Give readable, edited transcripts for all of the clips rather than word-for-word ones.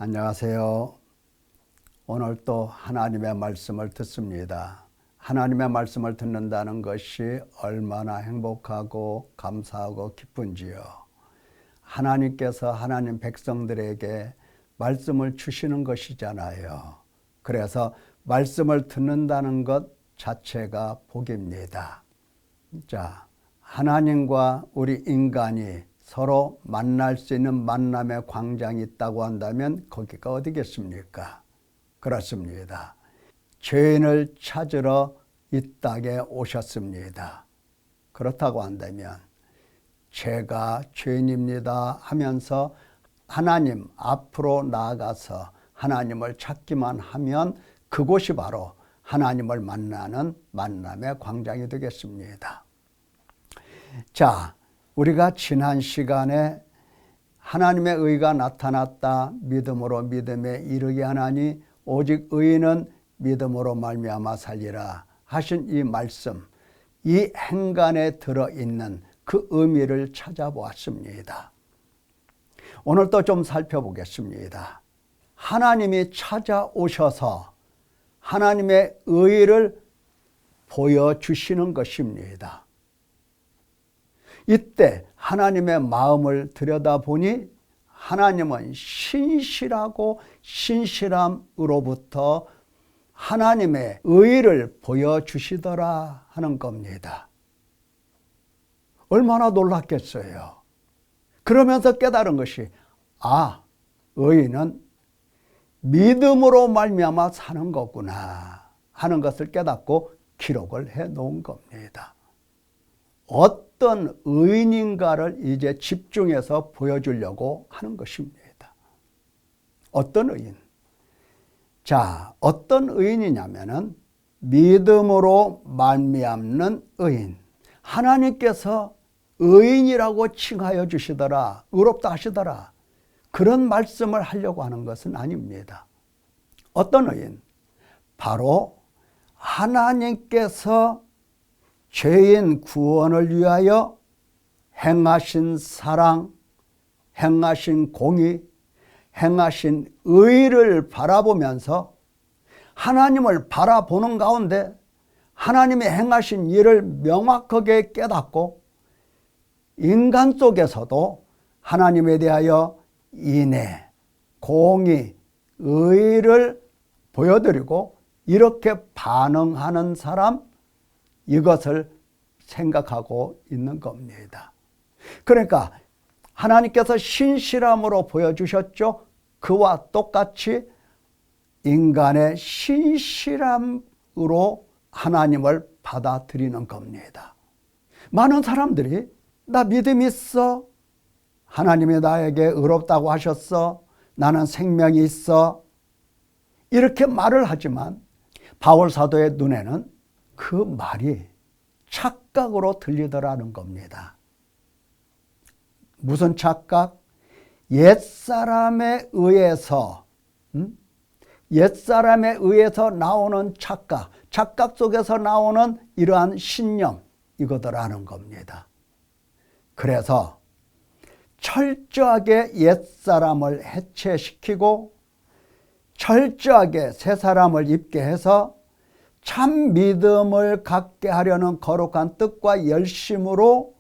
안녕하세요. 오늘 또 하나님의 말씀을 듣습니다. 하나님의 말씀을 듣는다는 것이 얼마나 행복하고 감사하고 기쁜지요. 하나님께서 하나님 백성들에게 말씀을 주시는 것이잖아요. 그래서 말씀을 듣는다는 것 자체가 복입니다. 자, 하나님과 우리 인간이 서로 만날 수 있는 만남의 광장이 있다고 한다면 거기가 어디겠습니까? 그렇습니다. 죄인을 찾으러 이 땅에 오셨습니다. 그렇다고 한다면 제가 죄인입니다 하면서 하나님 앞으로 나아가서 하나님을 찾기만 하면 그곳이 바로 하나님을 만나는 만남의 광장이 되겠습니다. 자, 우리가 지난 시간에 하나님의 의가 나타났다 믿음으로 믿음에 이르게 하나니 오직 의인은 믿음으로 말미암아 살리라 하신 이 말씀, 이 행간에 들어있는 그 의미를 찾아보았습니다. 오늘도 좀 살펴보겠습니다. 하나님이 찾아오셔서 하나님의 의를 보여주시는 것입니다. 이때 하나님의 마음을 들여다보니 하나님은 신실하고 신실함으로부터 하나님의 의를 보여주시더라 하는 겁니다. 얼마나 놀랐겠어요. 그러면서 깨달은 것이 의인은 믿음으로 말미암아 사는 거구나 하는 것을 깨닫고 기록을 해 놓은 겁니다. 어떤 의인인가를 이제 집중해서 보여주려고 하는 것입니다. 어떤 의인? 자, 어떤 의인이냐면은 믿음으로 말미암는 의인. 하나님께서 의인이라고 칭하여 주시더라, 의롭다 하시더라. 그런 말씀을 하려고 하는 것은 아닙니다. 어떤 의인? 바로 하나님께서 죄인 구원을 위하여 행하신 사랑, 행하신 공의, 행하신 의를 바라보면서 하나님을 바라보는 가운데 하나님이 행하신 일을 명확하게 깨닫고 인간 속에서도 하나님에 대하여 인애, 공의, 의를 보여드리고 이렇게 반응하는 사람, 이것을 생각하고 있는 겁니다. 그러니까 하나님께서 신실함으로 보여주셨죠. 그와 똑같이 인간의 신실함으로 하나님을 받아들이는 겁니다. 많은 사람들이 나 믿음 있어. 하나님이 나에게 의롭다고 하셨어. 나는 생명이 있어. 이렇게 말을 하지만 바울 사도의 눈에는 그 말이 착각으로 들리더라는 겁니다. 무슨 착각? 옛사람에 의해서 나오는 착각, 착각 속에서 나오는 이러한 신념, 이거더라는 겁니다. 그래서 철저하게 옛사람을 해체시키고 철저하게 새사람을 입게 해서 참 믿음을 갖게 하려는 거룩한 뜻과 열심으로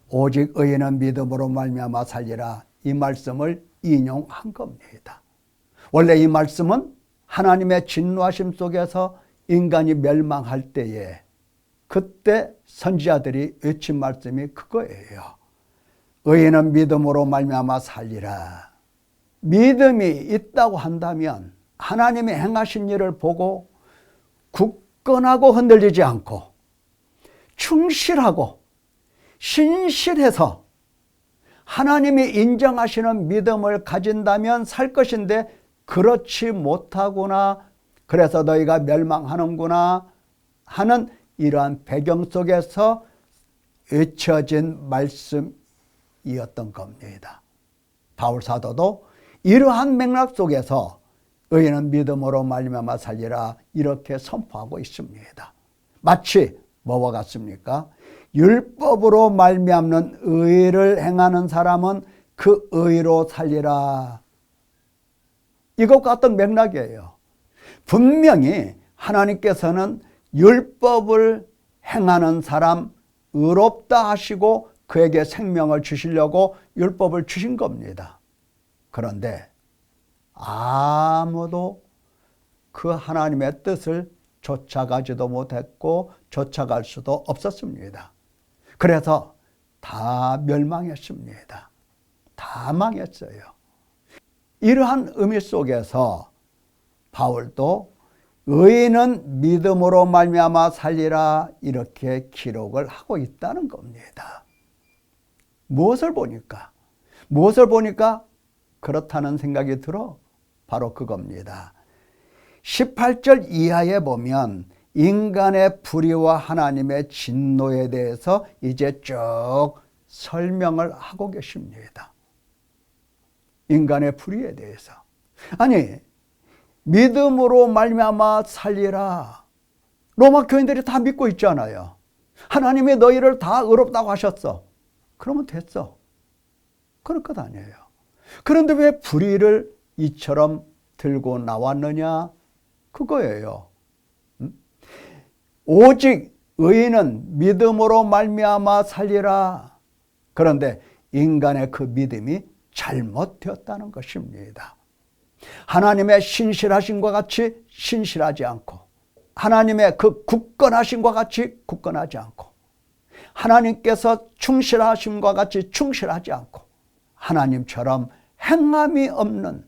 오직 의인은 믿음으로 말미암아 살리라, 이 말씀을 인용한 겁니다. 원래 이 말씀은 하나님의 진노하심 속에서 인간이 멸망할 때에 그때 선지자들이 외친 말씀이 그거예요. 의인은 믿음으로 말미암아 살리라. 믿음이 있다고 한다면 하나님이 행하신 일을 보고 굳건하고 흔들리지 않고 충실하고 신실해서 하나님이 인정하시는 믿음을 가진다면 살 것인데 그렇지 못하구나, 그래서 너희가 멸망하는구나 하는 이러한 배경 속에서 외쳐진 말씀이었던 겁니다. 바울 사도도 이러한 맥락 속에서 의인은 믿음으로 말미암아 살리라 이렇게 선포하고 있습니다. 마치 뭐와 같습니까? 율법으로 말미암는 의를 행하는 사람은 그 의로 살리라. 이것과 같은 맥락이에요. 분명히 하나님께서는 율법을 행하는 사람 의롭다 하시고 그에게 생명을 주시려고 율법을 주신 겁니다. 그런데 아무도 그 하나님의 뜻을 쫓아가지도 못했고 쫓아갈 수도 없었습니다. 그래서 다 멸망했습니다. 다 망했어요. 이러한 의미 속에서 바울도 의인은 믿음으로 말미암아 살리라 이렇게 기록을 하고 있다는 겁니다. 무엇을 보니까 그렇다는 생각이 들어? 바로 그겁니다. 18절 이하에 보면 인간의 불의와 하나님의 진노에 대해서 이제 쭉 설명을 하고 계십니다. 인간의 불의에 대해서. 아니, 믿음으로 말미암아 살리라. 로마 교인들이 다 믿고 있잖아요. 하나님이 너희를 다 의롭다고 하셨어. 그러면 됐어. 그럴 것 아니에요. 그런데 왜 불의를 이처럼 들고 나왔느냐? 그거예요. 오직 의인은 믿음으로 말미암아 살리라. 그런데 인간의 그 믿음이 잘못되었다는 것입니다. 하나님의 신실하심과 같이 신실하지 않고 하나님의 그 굳건하심과 같이 굳건하지 않고 하나님께서 충실하심과 같이 충실하지 않고 하나님처럼 행함이 없는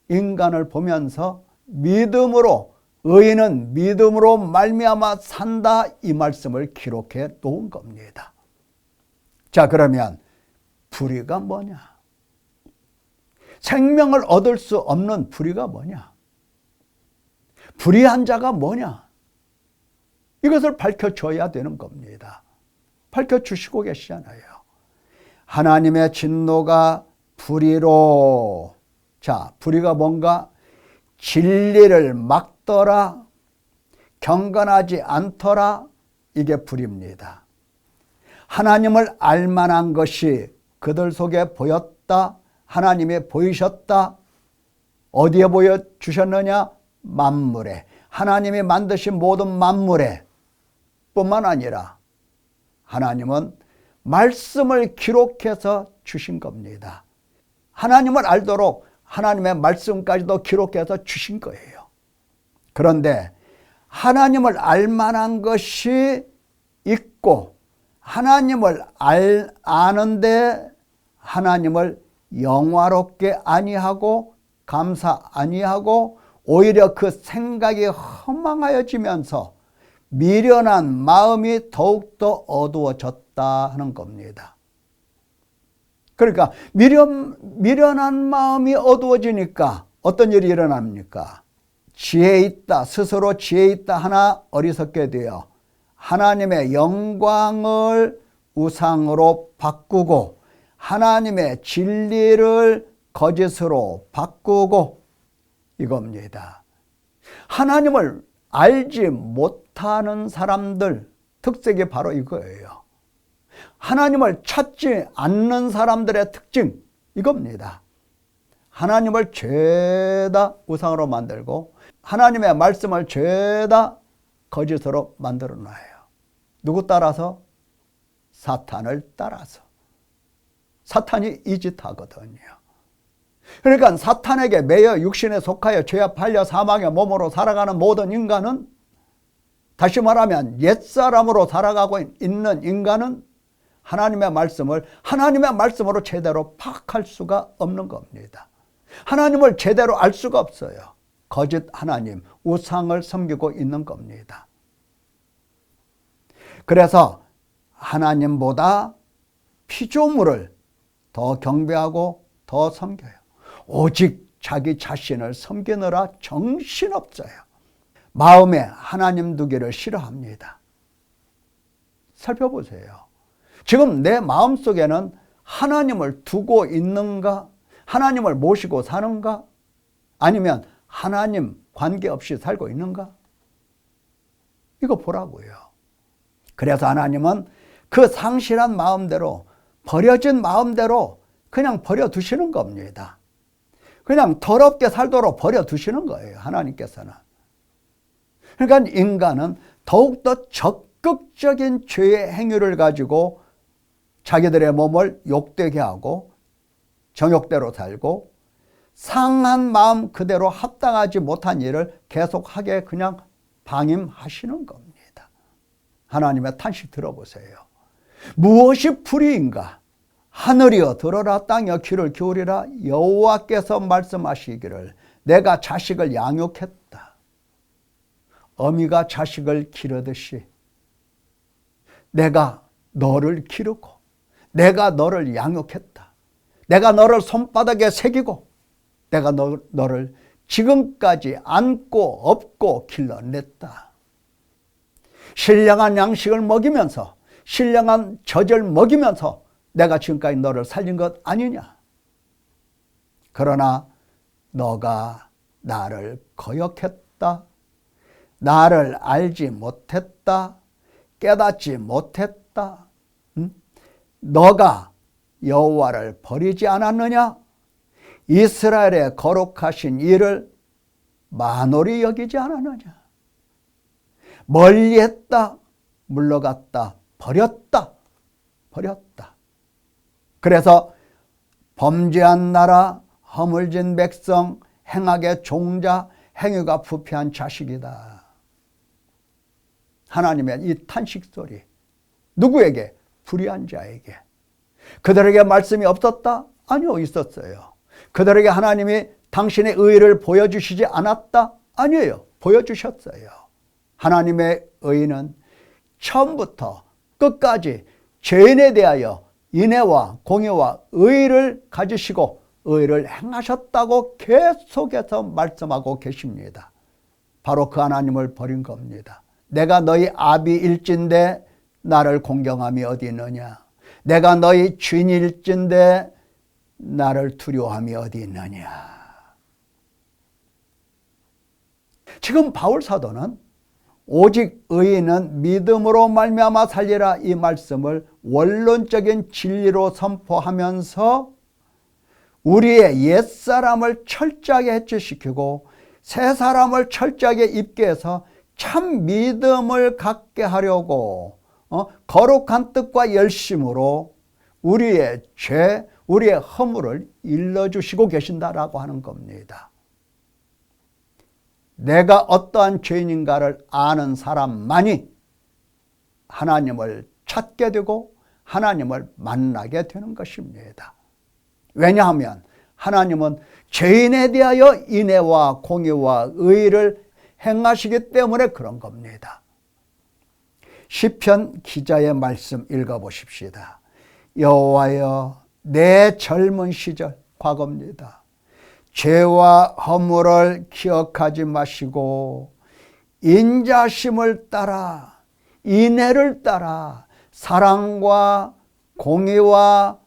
인간을 보면서 믿음으로 의인은 믿음으로 말미암아 산다 이 말씀을 기록해 놓은 겁니다. 자, 그러면 불의가 뭐냐? 생명을 얻을 수 없는 불의가 뭐냐? 불의한 자가 뭐냐? 이것을 밝혀줘야 되는 겁니다. 밝혀주시고 계시잖아요. 하나님의 진노가 불의로. 자, 불의가 뭔가? 진리를 막더라, 경건하지 않더라, 이게 불의입니다. 하나님을 알만한 것이 그들 속에 보였다. 하나님이 보이셨다. 어디에 보여주셨느냐? 만물에. 하나님이 만드신 모든 만물에. 뿐만 아니라 하나님은 말씀을 기록해서 주신 겁니다. 하나님을 알도록 하나님의 말씀까지도 기록해서 주신 거예요. 그런데 하나님을 알만한 것이 있고 하나님을 아는데 하나님을 영화롭게 아니하고 감사 아니하고 오히려 그 생각이 허망하여지면서 미련한 마음이 더욱더 어두워졌다 하는 겁니다. 그러니까 미련한 마음이 어두워지니까 어떤 일이 일어납니까? 지혜 있다, 스스로 지혜 있다 하나 어리석게 되어 하나님의 영광을 우상으로 바꾸고 하나님의 진리를 거짓으로 바꾸고 이겁니다. 하나님을 알지 못하는 사람들 특색이 바로 이거예요. 하나님을 찾지 않는 사람들의 특징 이겁니다. 하나님을 죄다 우상으로 만들고 하나님의 말씀을 죄다 거짓으로 만들어 놔요. 누구 따라서? 사탄을 따라서. 사탄이 이 짓 하거든요. 그러니까 사탄에게 매여 육신에 속하여 죄에 팔려 사망의 몸으로 살아가는 모든 인간은, 다시 말하면 옛사람으로 살아가고 있는 인간은 하나님의 말씀을 하나님의 말씀으로 제대로 파악할 수가 없는 겁니다. 하나님을 제대로 알 수가 없어요. 거짓 하나님, 우상을 섬기고 있는 겁니다. 그래서 하나님보다 피조물을 더 경배하고 더 섬겨요. 오직 자기 자신을 섬기느라 정신없어요. 마음에 하나님 두기를 싫어합니다. 살펴보세요. 지금 내 마음속에는 하나님을 두고 있는가? 하나님을 모시고 사는가? 아니면 하나님 관계없이 살고 있는가? 이거 보라고요. 그래서 하나님은 그 상실한 마음대로, 버려진 마음대로 그냥 버려두시는 겁니다. 그냥 더럽게 살도록 버려두시는 거예요, 하나님께서는. 그러니까 인간은 더욱더 적극적인 죄의 행위를 가지고 자기들의 몸을 욕되게 하고 정욕대로 살고 상한 마음 그대로 합당하지 못한 일을 계속하게 그냥 방임하시는 겁니다. 하나님의 탄식 들어보세요. 무엇이 불의인가? 하늘이여 들어라, 땅이여 귀를 기울이라. 여호와께서 말씀하시기를 내가 자식을 양육했다. 어미가 자식을 기르듯이 내가 너를 기르고 내가 너를 양육했다. 내가 너를 손바닥에 새기고 내가 너를 지금까지 안고 업고 길러냈다. 신령한 양식을 먹이면서 신령한 젖을 먹이면서 내가 지금까지 너를 살린 것 아니냐. 그러나 너가 나를 거역했다. 나를 알지 못했다. 깨닫지 못했다. 너가 여호와를 버리지 않았느냐? 이스라엘의 거룩하신 이를 만홀히 여기지 않았느냐? 멀리했다. 물러갔다. 버렸다. 그래서 범죄한 나라, 허물진 백성, 행악의 종자, 행위가 부패한 자식이다. 하나님의 이 탄식 소리, 누구에게? 불의한 자에게. 그들에게 말씀이 없었다? 아니요, 있었어요. 그들에게 하나님이 당신의 의를 보여주시지 않았다? 아니에요, 보여주셨어요. 하나님의 의는 처음부터 끝까지 죄인에 대하여 인애와 공의와 의를 가지시고 의를 행하셨다고 계속해서 말씀하고 계십니다. 바로 그 하나님을 버린 겁니다. 내가 너희 아비일진데 나를 공경함이 어디 있느냐? 내가 너희 주인일진데 나를 두려워함이 어디 있느냐? 지금 바울 사도는 오직 의인은 믿음으로 말미암아 살리라, 이 말씀을 원론적인 진리로 선포하면서 우리의 옛사람을 철저하게 해체시키고 새 사람을 철저하게 입게 해서 참 믿음을 갖게 하려고 거룩한 뜻과 열심으로 우리의 죄, 우리의 허물을 일러주시고 계신다라고 하는 겁니다. 내가 어떠한 죄인인가를 아는 사람만이 하나님을 찾게 되고 하나님을 만나게 되는 것입니다. 왜냐하면 하나님은 죄인에 대하여 인애와 공의와 의를 행하시기 때문에 그런 겁니다. 시편 기자의 말씀 읽어보십시다. 여호와여, 내 젊은 시절, 과거입니다. 죄와 허물을 기억하지 마시고 인자심을 따라, 인애를 따라, 사랑과 공의와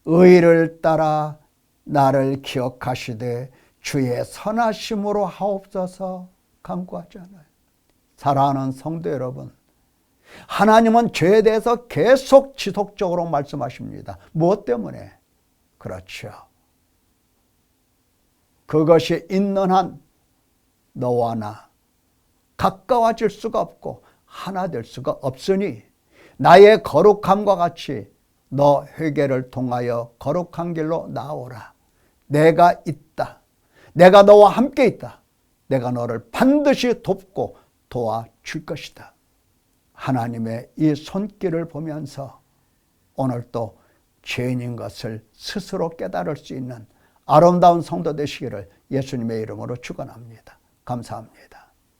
의를 따라 나를 기억하시되 주의 선하심으로 하옵소서 간구하잖아요. 사랑하는 성도 여러분, 하나님은 죄에 대해서 계속 지속적으로 말씀하십니다. 무엇 때문에? 그렇죠. 그것이 있는 한 너와 나 가까워질 수가 없고 하나 될 수가 없으니 나의 거룩함과 같이 너 회개를 통하여 거룩한 길로 나오라. 내가 있다. 내가 너와 함께 있다. 내가 너를 반드시 돕고 도와줄 것이다. 하나님의 이 손길을 보면서 오늘 또 죄인인 것을 스스로 깨달을 수 있는 아름다운 성도 되시기를 예수님의 이름으로 축원합니다. 감사합니다.